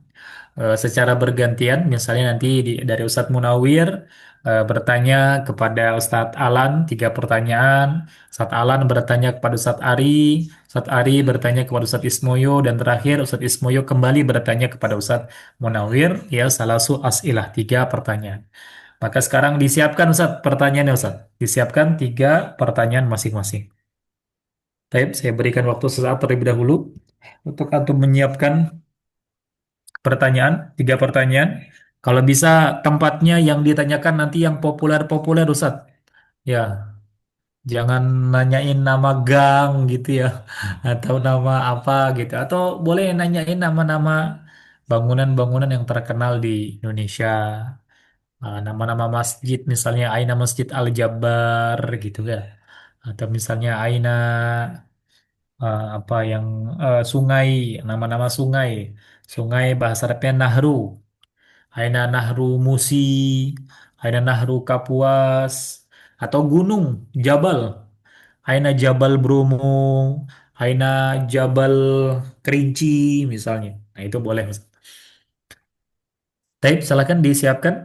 secara bergantian. Misalnya nanti dari Ustadz Munawir bertanya kepada Ustadz Alan tiga pertanyaan, Ustadz Alan bertanya kepada Ustadz Ari, Ustadz Ari bertanya kepada Ustadz Ismoyo, dan terakhir Ustadz Ismoyo kembali bertanya kepada Ustadz Munawir, ya salasu as'ilah, tiga pertanyaan. Maka sekarang disiapkan Ustadz pertanyaannya Ustadz. Disiapkan tiga pertanyaan masing-masing. Baik, saya berikan waktu sesaat terlebih dahulu untuk antum menyiapkan pertanyaan, tiga pertanyaan. Kalau bisa tempatnya yang ditanyakan nanti yang populer-populer Ustadz. Ya, jangan nanyain nama gang gitu ya, atau nama apa gitu. Atau boleh nanyain nama-nama bangunan-bangunan yang terkenal di Indonesia. Nama-nama masjid, misalnya Aina Masjid Al-Jabar gitu ya. Atau misalnya Aina apa yang sungai, nama-nama sungai. Sungai bahasa Arabnya Nahru. Aina Nahru Musi, Aina Nahru Kapuas, atau gunung, Jabal. Aina Jabal Bromo, Aina Jabal Kerinci misalnya. Nah, itu boleh, Mas. Taib, silakan disiapkan.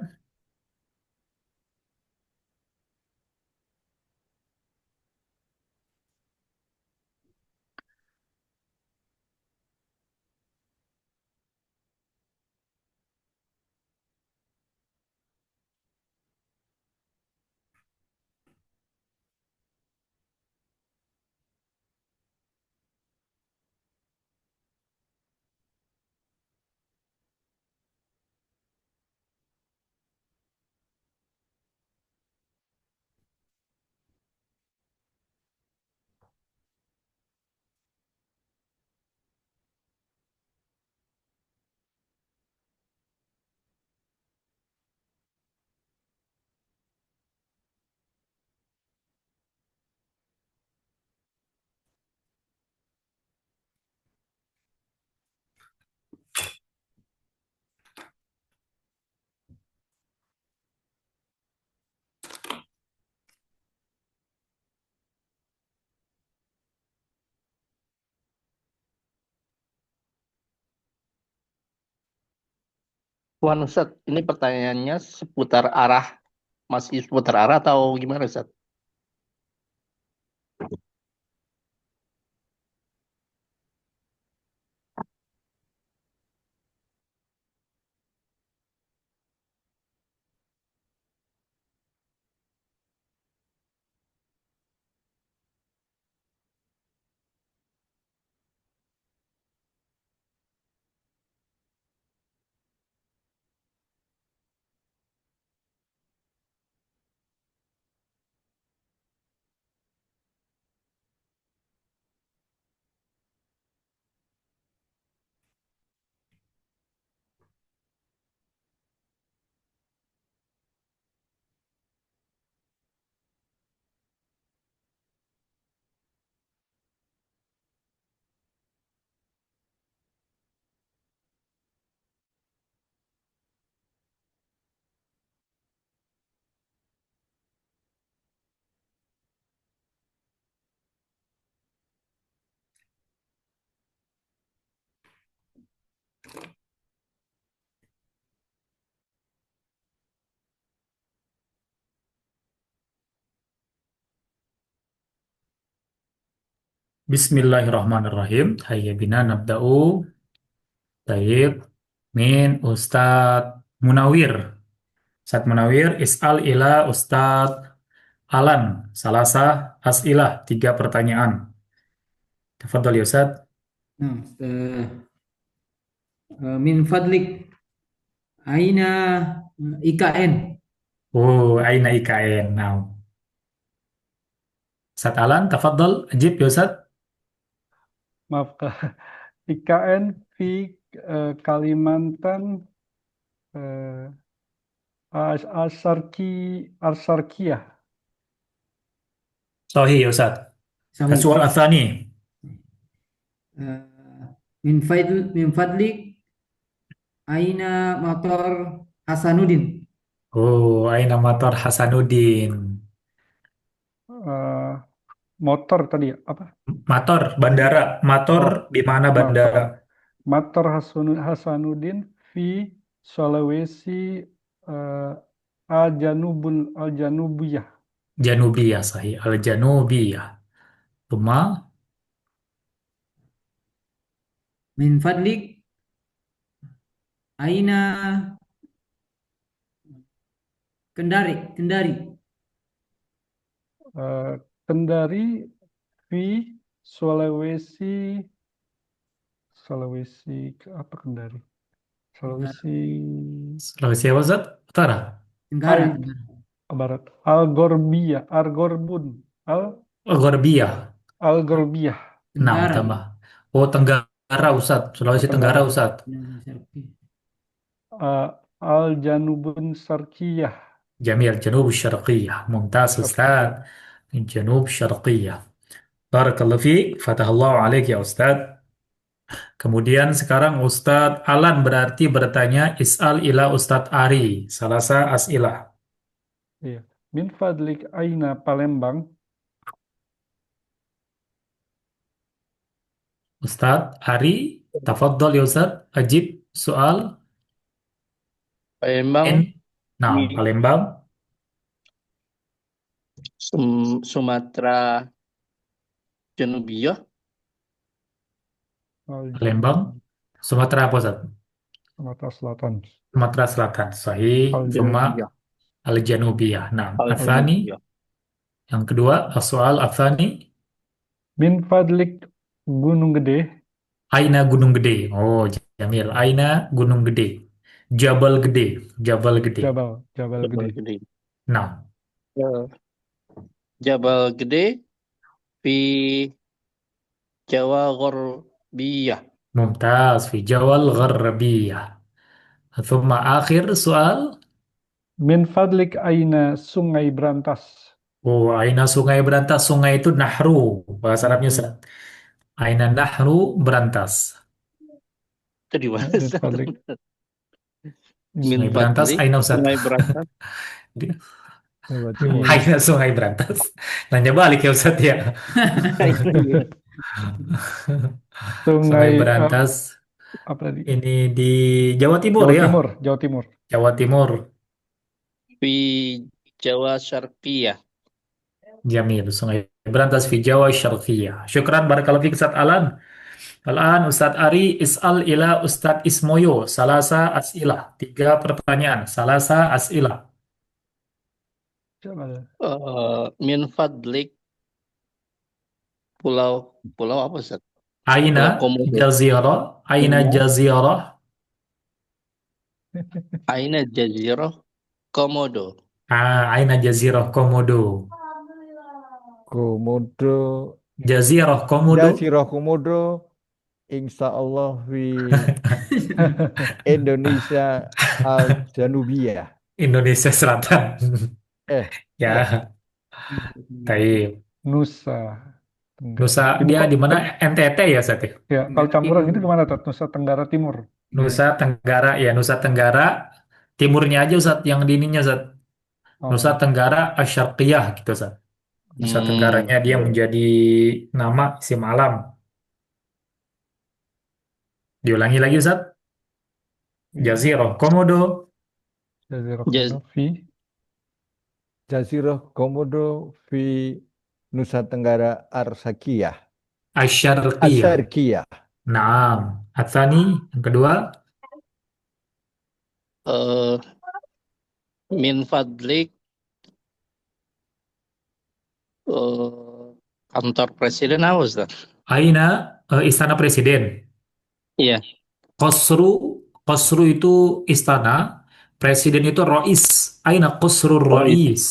Wan Ustadz, ini pertanyaannya seputar arah, masih seputar arah atau gimana Ustadz? Bismillahirrahmanirrahim. Hayya bina nabda'u. Taib. Min Ustadz Munawir. Ustadz Munawir, is'al ila Ustadz Alan. Salasa as'ilah, tiga pertanyaan. Tafadhol ya Ustadz. Nah, min fadlik aina IKN. Oh, aina IKN. Nah, Ustadz Alan, tafadhol, ajib ya Ustadz. maaf Kak. IKN di Kalimantan eh, Asarkiyah. Sahih ya Ustaz. Sahih. Soal atsani. Min fadlik aina motor Hasanuddin. Oh, aina matar Hasanuddin. Eh, Motor tadi ya, apa? Mator, bandara. Mator Oh, di mana bandara? motor. Motor Hasanuddin fi Sulawesi eh, Al-Janubiyah. Janubiyah, sahih. Al-Janubiyah. Tuma, Min fadlik aina Kendari. Eh, Kendari fi Sulawesi Sulawesi apa Kendari? Tenggara. Sulawesi Sulawesi apa Ustaz? Utara. Al Tenggara. Barat. Al-Gorbiyah. Oh, Gorbiyah. Al-Gorbiyah. Nah, Tenggara. tambah. Oh, Tenggara Ustaz. Oh, Sulawesi Tenggara Tenggara. Ustaz. Eh, Al-Janubun Sarkiyah. جميل جنوب الشرقية ممتاز Syarqiyah. أستاذ جنوب شرقية بارك الله فيك فتح الله عليك يا أستاذ. Kemudian sekarang Ustadz Alan berarti bertanya is'al ila Ustadz Ari salasa as'ilah. Iya. Min fadlik aina Palembang. Ustadz Ari tafadhol ya Ustadz ajib soal Palembang in. Nah, di Palembang, Sumatera Janubiyah. Palembang, Al-Janubun. Sumatera apa Ustadz? Sumatera Selatan. Sumatera Selatan sahih. Thumma Janubiyah. al-Janubiyah. Nah, Athani Janubiyah. yang kedua soal Athani. Min fadlik Gunung Gede. Aina Gunung Gede. Oh, Jamil. Aina Gunung Gede. Jabal Gede. Jabal Gede. Jabal Jabal Gede. Gede. Nah, Eh, Jabal Gede di Jawa Gorbiyah. mumtaz. Fi Jawal Gharbiyah. Thumma akhir soal. Min fadlik aina Sungai Brantas. Oh, Aina Sungai Berantas. Sungai itu Nahru. Bahasa Arabnya Nahru. Ustaz. Aina Nahru Berantas. Itu di mana? Min Ustaz? fadlik Min Sungai Berantas. Fadlik Aina Ustaz. Sungai Berantas. Jawa Timur. Aina Sungai Berantas. Nanya balik ya Ustaz ya. Iya. Sungai Sungai Berantas. apa tadi? Ini di Jawa Timur Jawa ya. Timur. Jawa Timur. Jawa Timur. Di Jawa Syarqiyah. Jamil. Sungai Berantas fi Jawa Syarqiyah. Syukran barakallahu fiik Ustaz Alan. Al-an Ustaz Ari is'al ila Ustaz Ismoyo. Salasa as'ilah. Tiga pertanyaan. Salasa as'ilah. Jawa. Min Fadlik pulau pulau apa Ustaz? Aina Pulau Komodo. jazirah. Aina jazirah. Aina Jazirah Komodo. Aina jazirah Komodo. Komodo, Jazirah Komodo. Jazirah Komodo, insya Allah di Indonesia Al-Janubiyah. Indonesia Selatan. Eh, eh, Ya, taib. Nusa Tenggara. Nusa Ibu dia kok di mana? NTT ya, Sat ya? ya kalau Tenggara campuran itu Timur. gimana Tat? Nusa Tenggara Timur. Nusa Tenggara ya, Nusa Tenggara timurnya aja Ustaz yang di ininya Ustaz. Nusa Oh, Tenggara Asyarqiyah gitu Ustaz. Nusa Hmm. Tenggaranya dia menjadi nama isim alam. Diulangi lagi Ustaz. iya. Jazirah Komodo, Jazirah Jaz- Komodo fi Jazirah Komodo di Nusa Tenggara Arsakiyah. Asyarqiyah. Asarkiyah. Naam. Atsani yang kedua. eh, Min Fadlik eh, kantor presiden apa Ustaz? Aina Istana Presiden. Iya. Qasru, Qasru itu istana, presiden itu Rois. Aina Qasrul Rois. Rois.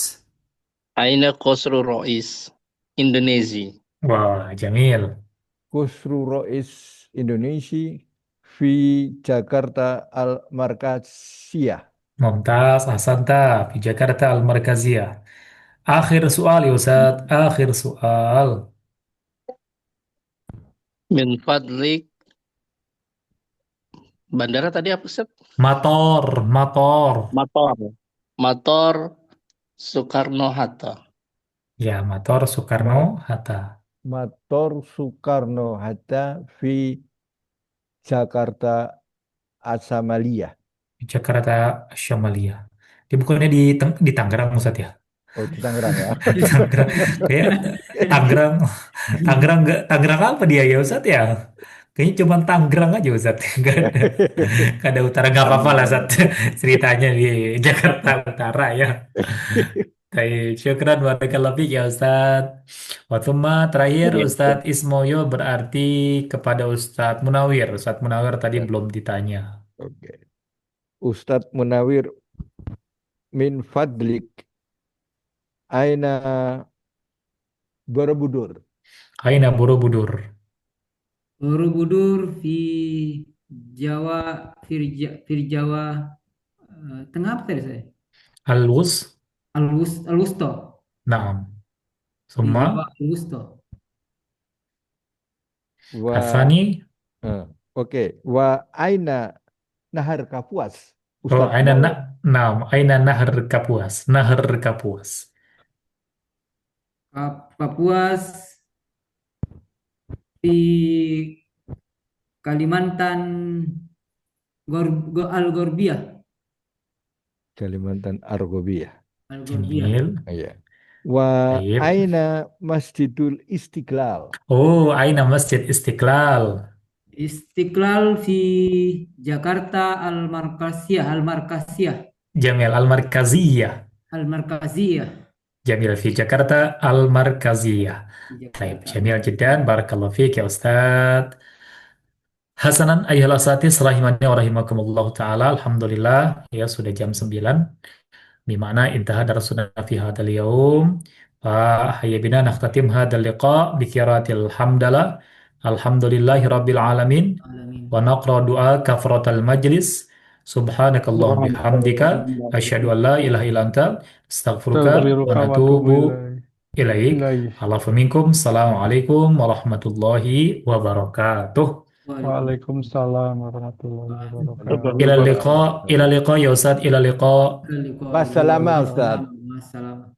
Aina Khosrow Rois Indonesia. Wah, Jamil. Kusru Rois Indonesia fi Jakarta Al-Markaziyah. ممتاز أحسنت في جاكرتا المركزية. آخر سؤال يا أستاذ، آخر سؤال. Min fadlik. Bandara tadi apa, Ustaz? Motor, motor. Motor. Motor Soekarno-Hatta. Ya, motor Soekarno-Hatta. Motor Soekarno-Hatta fi Jakarta Asamaliyah. Di Jakarta Syamalia. Dia bukannya di Tangerang Ustaz ya? Oh, di Tangerang ya. Di Tangerang. Kayak Tangerang. Tangerang apa dia ya Ustaz ya? Kayaknya cuma Tangerang aja Ustaz. Gak ada utara, nggak apa-apa lah Ustaz. Ceritanya di Jakarta Utara ya. Baik, syukran barakallahu fiik ya Ustaz. Watumma terakhir Iya, Ustaz. Ustadz Ismoyo berarti kepada Ustadz Munawir. Ustadz Munawir tadi Ya, belum ditanya. oke. Ustadz Munawir min fadlik aina Borobudur. Aina Borobudur. Borobudur Jawa, Jawa tengah apa tadi saya? Al-Wus. Al-Wusto. Naam. Di Jawa Summa. Al-Wusto. Wa Athani. oke. Wa aina Nahar Kapuas. Oh, Ustadz aina Munawir. naam. Aina Nahar Kapuas. Nahar Kapuas. Papuas di Kalimantan Al-Gorbia. Kalimantan Argobiyah. Al-Gorbia. Jamil. Iya. Wa Baik. aina Masjidul Istiqlal. Oh, aina Masjid Istiqlal. Istiqlal di Jakarta Al-Markaziyah. Al-Markaziyah. Jamil Al-Markaziyah. Al-Markaziyah جميل في جاكرتا المركزية. di طيب Jakarta. جميل جدا بارك الله فيك يا أستاذ. Hasanan ayuhal asatis rahimani wa rahimakumullah ta'ala. Alhamdulillah ya sudah jam 9 bimana intaha darasuna fi hadal yaum. Hayya bina nakhtatim hadal liqa bi qiraatil hamdalah. Alhamdulillahi rabbil alamin. Alamin. Wa naqra du'a kafratal majlis. Subhanakallahum bihamdika asyhadu an la ilaha illa anta astaghfiruka wa Astaghfiruka wa atubu natubu ilaik. ilaih. Alafu minkum. Assalamualaikum warahmatullahi wabarakatuh. Waalaikumsalam warahmatullahi wabarakatuh. إلى اللقاء إلى اللقاء يا أستاذ إلى اللقاء. Wassalam, Ustadz. Wassalam.